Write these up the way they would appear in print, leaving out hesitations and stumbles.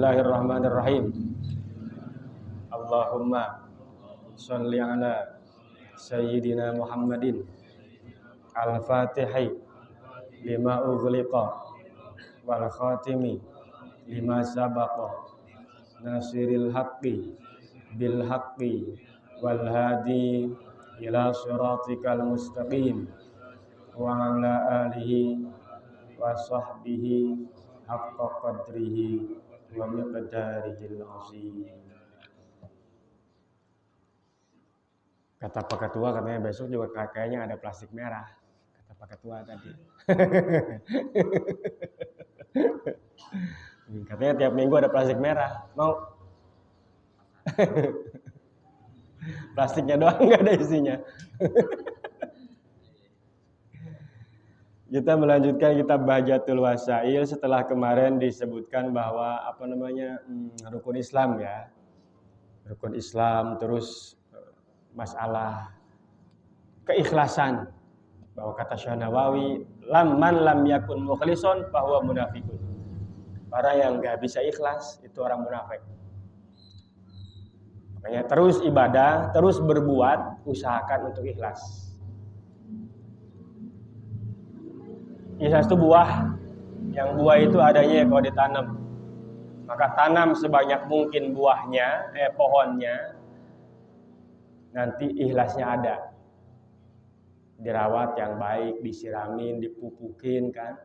Bismillahirrahmanirrahim. Allahumma sholli ala sayyidina Muhammadin al-Fatihi lima ughliqa wal khatimi lima sabaqa nasiril haqqi bil haqqi wal hadi ila siratikal mustaqim wa ala alihi wa sahbihi haqqa qadrihi wa miqdarihil azim. Kata Pak Ketua katanya besok juga kayaknya ada plastik merah. Kata Pak Ketua tadi. Katanya tiap minggu ada plastik merah. Mau? Plastiknya doang nggak ada isinya. Kita melanjutkan kitab Bahjatul Wasail setelah kemarin disebutkan bahwa rukun Islam ya. Rukun Islam, terus masalah keikhlasan, bahwa kata Syekh Nawawi, man lam yakun mukhlishon fahuwa munafiqun. Orang yang enggak bisa ikhlas itu orang munafik. Makanya terus ibadah, terus berbuat, usahakan untuk ikhlas. Ikhlas itu buah. Yang buah itu adanya kalau ditanam. Maka tanam sebanyak mungkin buahnya, pohonnya. Nanti ikhlasnya ada. Dirawat yang baik, disiramin, dipupukin kan.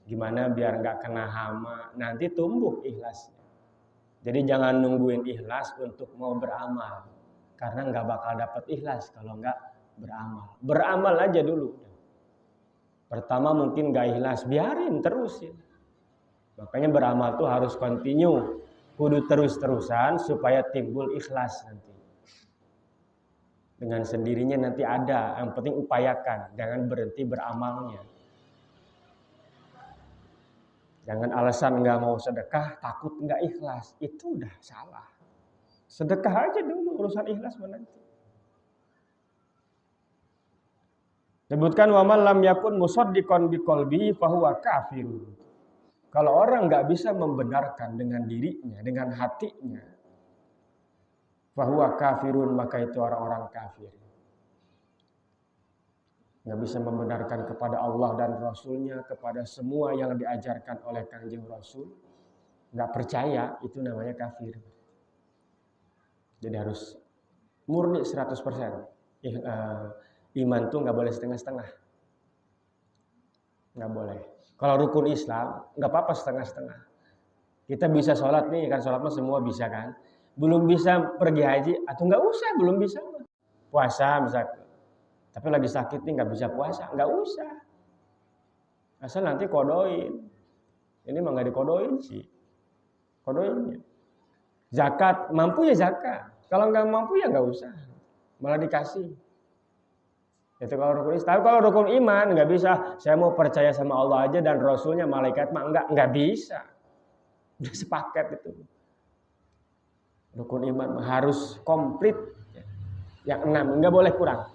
Gimana biar enggak kena hama, nanti tumbuh ikhlasnya. Jadi jangan nungguin ikhlas untuk mau beramal. Karena enggak bakal dapat ikhlas kalau enggak beramal. Beramal aja dulu. Pertama mungkin enggak ikhlas, biarin terusin. Makanya beramal tuh harus continue. Kudu terus-terusan supaya timbul ikhlas nanti. Dengan sendirinya nanti ada, yang penting upayakan, jangan berhenti beramalnya. Jangan alasan enggak mau sedekah, takut enggak ikhlas, itu udah salah. Sedekah aja dulu, urusan ikhlas nanti. Sebutkan wa man lam yakun musaddiqan biqalbihi fahuwa kafir. Kalau orang enggak bisa membenarkan dengan dirinya, dengan hatinya, fahuwa kafirun, maka itu orang-orang kafir. Nggak bisa membenarkan kepada Allah dan Rasulnya, kepada semua yang diajarkan oleh Kangjeng Rasul, nggak percaya, itu namanya kafir. Jadi harus murni 100%. Iman tuh nggak boleh setengah-setengah. Nggak boleh. Kalau rukun Islam, nggak apa-apa setengah-setengah. Kita bisa sholat nih, kan sholat mah semua bisa kan. Belum bisa pergi haji, atau nggak usah, belum bisa. Puasa misalnya. Tapi lagi sakit nih nggak bisa puasa, nggak usah. Asal nanti kodoin. Ini mah nggak dikodoin sih. Kodoinnya. Zakat, mampu ya zakat. Kalau nggak mampu ya nggak usah. Malah dikasih. Itu kalau rukun Islam. Kalau rukun iman nggak bisa. Saya mau percaya sama Allah aja dan Rasulnya, malaikat mah nggak bisa. Udah sepaket itu. Rukun iman harus komplit. Yang 6, nggak boleh kurang.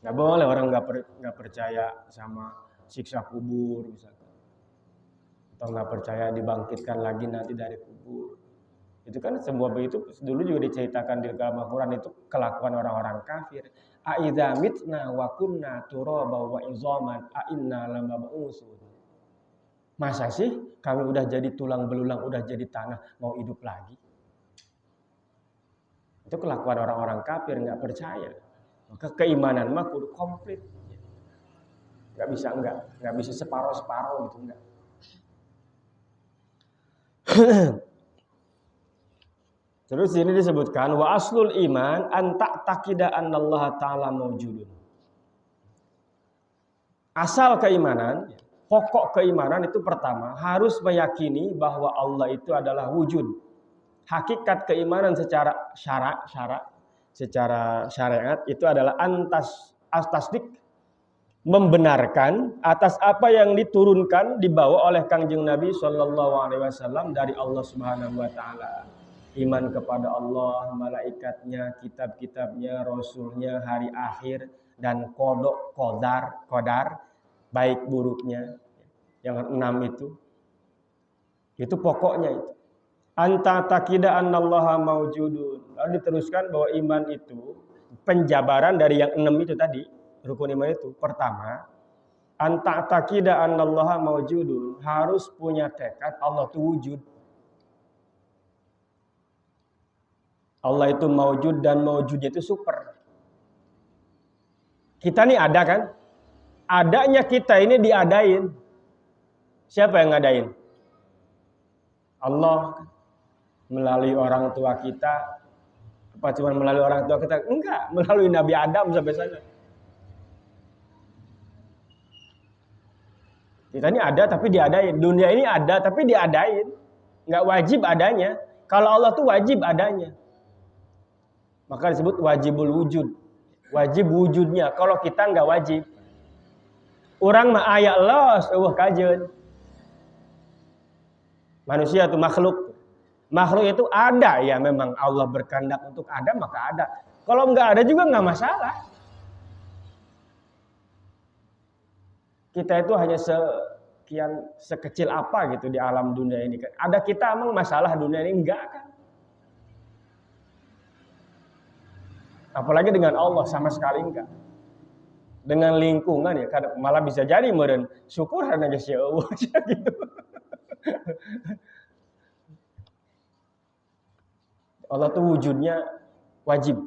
Nggak boleh orang nggak percaya sama siksa kubur misalkan, atau nggak percaya dibangkitkan lagi nanti dari kubur. Itu kan semua begitu dulu juga diceritakan di dalam Al-Quran, itu kelakuan orang-orang kafir. A'idza mitna wa kunna turaba wa izaman a inna lamab'utsun. Masa sih kami udah jadi tulang belulang, udah jadi tanah, mau hidup lagi? Itu kelakuan orang-orang kafir, nggak percaya. Maka keimanan mah kudu komplit. Nggak bisa separoh-separoh gitu, enggak. Terus ini disebutkan wa aslul iman an ta'taqida annallaha ta'ala mawjudun. Asal keimanan, pokok keimanan itu pertama harus meyakini bahwa Allah itu adalah wujud. Hakikat keimanan secara syariat itu adalah tasdik, membenarkan atas apa yang diturunkan, dibawa oleh Kangjeng Nabi SAW dari Allah Subhanahu wa taala. Iman kepada Allah, malaikatnya, kitab-kitabnya, rasulnya, hari akhir, dan qadar, baik buruknya. Yang 6 itu pokoknya itu. anta takida annallaha maujudun. Lalu diteruskan bahwa iman itu penjabaran dari yang 6 itu tadi, rukun iman itu. Pertama, anta takida annallaha maujudun, harus punya tekad Allah itu wujud. Allah itu maujud dan maujudnya itu super. Kita nih ada kan? Adanya kita ini diadain. Siapa yang ngadain? Allah. Melalui orang tua kita. Apa cuma melalui orang tua kita? Enggak, melalui Nabi Adam sampai sana. Kita ini ada tapi diadain. Dunia ini ada tapi diadain. Enggak wajib adanya. Kalau Allah tuh wajib adanya. Maka disebut wajibul wujud. Wajib wujudnya. Kalau kita enggak wajib. Orang mah aya los, kajeun. Manusia itu makhluk. Makhluk itu ada ya, memang Allah berkehendak untuk ada maka ada. Kalau enggak ada juga enggak masalah. Kita itu hanya sekecil apa gitu di alam dunia ini kan. Ada kita emang masalah dunia ini enggak kan? Apalagi dengan Allah sama sekali enggak. Dengan lingkungan ya, malah bisa jadi meureun syukur hana geus ya Allah gitu. Allah tuh wujudnya wajib.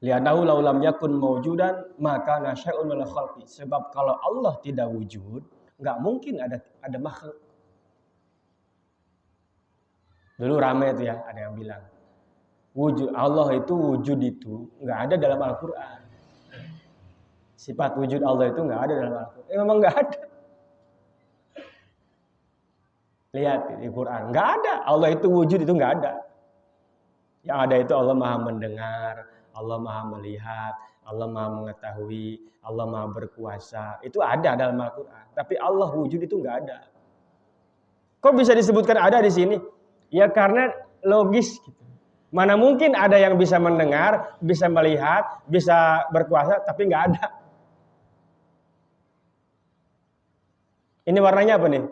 Li'annahu law lam yakun mawjudan maka nasya'un minal khalqi. Sebab kalau Allah tidak wujud, enggak mungkin ada makhluk. Dulu ramai itu ya, ada yang bilang wujud Allah itu wujud itu enggak ada dalam Al-Qur'an. Sifat wujud Allah itu enggak ada dalam Al-Qur'an. Memang enggak ada. Lihat di Quran, enggak ada. Allah itu wujud itu enggak ada. Yang ada itu Allah Maha mendengar, Allah Maha melihat, Allah Maha mengetahui, Allah Maha berkuasa. Itu ada dalam Al-Qur'an. Tapi Allah wujud itu enggak ada. Kok bisa disebutkan ada di sini? Ya karena logis gitu. Mana mungkin ada yang bisa mendengar, bisa melihat, bisa berkuasa, tapi nggak ada. Ini warnanya apa nih?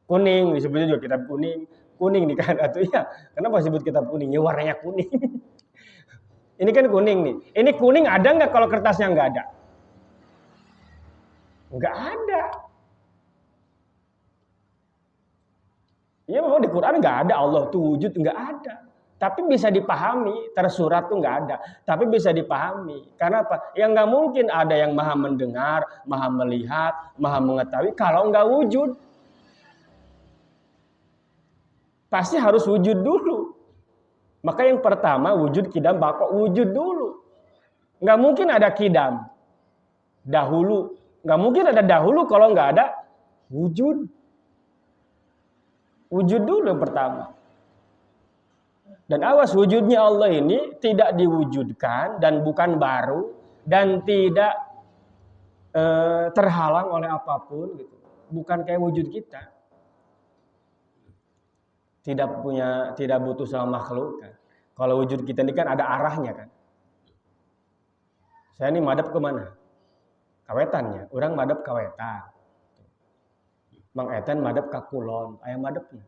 Kuning, disebutnya juga kitab kuning. Kuning nih kan, atau ya, kenapa disebut kitab kuning? Ya warnanya kuning. Ini kan kuning nih. Ini kuning ada nggak kalau kertasnya nggak ada? Nggak ada. Ya memang di Quran nggak ada Allah itu wujud, nggak ada. Tapi bisa dipahami, tersurat tuh nggak ada. Tapi bisa dipahami. Karena apa? Ya nggak mungkin ada yang maha mendengar, maha melihat, maha mengetahui kalau nggak wujud. Pasti harus wujud dulu. Maka yang pertama wujud kidam bako wujud dulu. Nggak mungkin ada kidam dahulu. Nggak mungkin ada dahulu kalau nggak ada wujud. Wujud dulu yang pertama. Dan awas wujudnya Allah ini tidak diwujudkan dan bukan baru dan tidak terhalang oleh apapun gitu. Bukan kayak wujud kita. Tidak butuh sama makhluk kan. Kalau wujud kita ini kan ada arahnya kan. Saya ini madep kemana? Kawetannya, orang madep ka wetan. Mang Eten madep ka kulon, aya madepnya.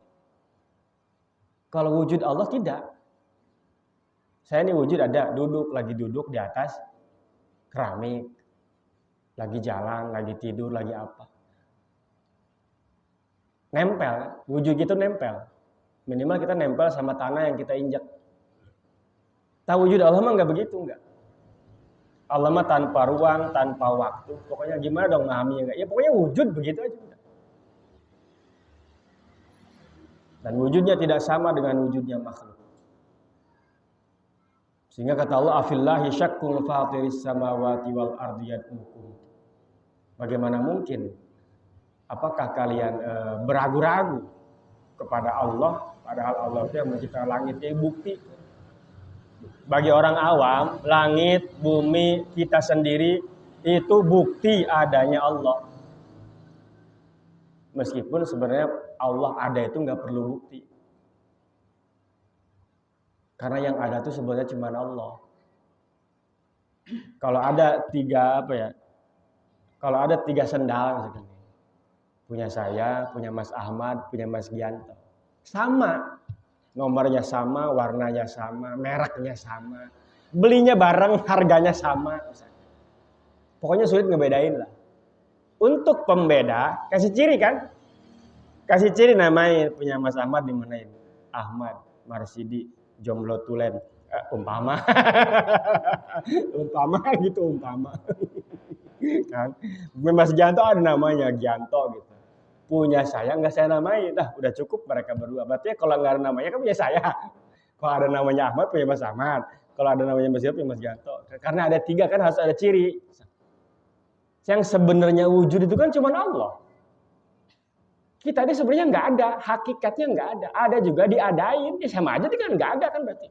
Kalau wujud Allah tidak. Saya ini wujud ada, lagi duduk di atas keramik. Lagi jalan, lagi tidur, lagi apa. Nempel, wujud itu nempel. Minimal kita nempel sama tanah yang kita injak. Tahu wujud Allah mah enggak begitu, enggak. Allah mah tanpa ruang, tanpa waktu. Pokoknya gimana dong memahaminya enggak? Ya pokoknya wujud begitu aja. Dan wujudnya tidak sama dengan wujudnya makhluk. Sehingga kata Allah, afillahi syakkun fatiris samawati wal ardi yad'ukum. Bagaimana mungkin? Apakah kalian beragu-ragu kepada Allah? Padahal Allah itu yang menciptakan langit. Ini bukti. Bagi orang awam, langit, bumi, kita sendiri, itu bukti adanya Allah. Meskipun sebenarnya Allah ada itu nggak perlu bukti. Karena yang ada itu sebenarnya cuma Allah. Kalau ada tiga sendal misalkan. Punya saya, punya Mas Ahmad, punya Mas Gianto. Sama. Nomornya sama, warnanya sama, mereknya sama. Belinya bareng, harganya sama. Pokoknya sulit ngebedain lah. Untuk pembeda, kasih ciri kan? Kasih ciri namain. Punya Mas Ahmad dimanain? Ahmad, Marsidi, Jomblo Tulen. Umpama. Umpama gitu, umpama. Kan? Mas Gianto ada namanya, Gianto gitu. Punya saya nggak saya namain. Udah cukup mereka berdua. Berarti kalau nggak ada namanya kan punya saya. Kalau ada namanya Ahmad punya Mas Ahmad. Kalau ada namanya Mas Gianto punya Mas Gianto. Karena ada 3 kan harus ada ciri. Yang sebenarnya wujud itu kan cuma Allah. Kita ini sebenarnya nggak ada, hakikatnya nggak ada. Ada juga diadain, ya sama aja kan nggak ada kan berarti.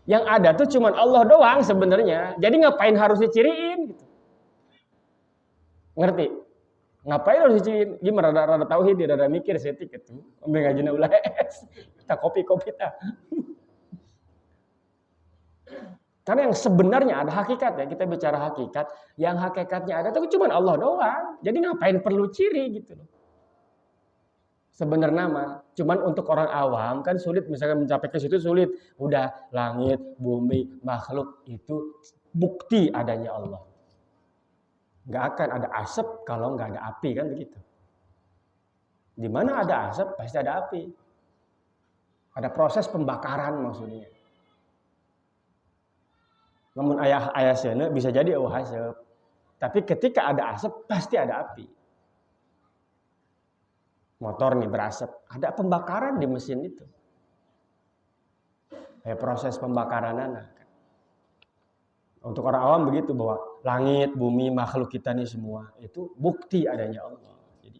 Yang ada tuh cuma Allah doang sebenarnya. Jadi ngapain harus diciriin? Gitu. Ngerti? Ngapain harus diciriin? Gimana rada tauhid, rada mikir setik itu. Ambil ngajina ulah kita kopi ta. Karena yang sebenarnya ada hakikat ya, kita bicara hakikat, yang hakikatnya ada itu cuma Allah doang. Jadi ngapain perlu ciri gitu loh. Sebenarnya nama, cuman untuk orang awam kan sulit, misalkan mencapai ke situ sulit. Udah langit, bumi, makhluk itu bukti adanya Allah. Nggak akan ada asap kalau nggak ada api kan begitu. Di mana ada asap pasti ada api. Ada proses pembakaran maksudnya. Namun ayah sana bisa jadi asap. Tapi ketika ada asap pasti ada api. Motor nih berasap, ada pembakaran di mesin itu. Proses pembakaran anak. Untuk orang awam begitu bahwa langit, bumi, makhluk kita nih semua itu bukti adanya Allah. Jadi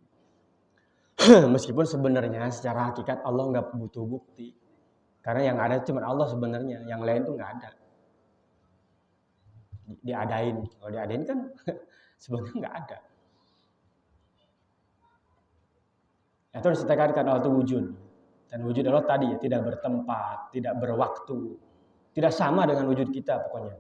meskipun sebenarnya secara hakikat Allah nggak butuh bukti, karena yang ada cuma Allah sebenarnya, yang lain tuh nggak ada. Diadain, kalau diadain kan sebenarnya nggak ada. Itu harus ditekankan Allah itu wujud. Dan wujud Allah tadi ya tidak bertempat, tidak berwaktu, tidak sama dengan wujud kita pokoknya.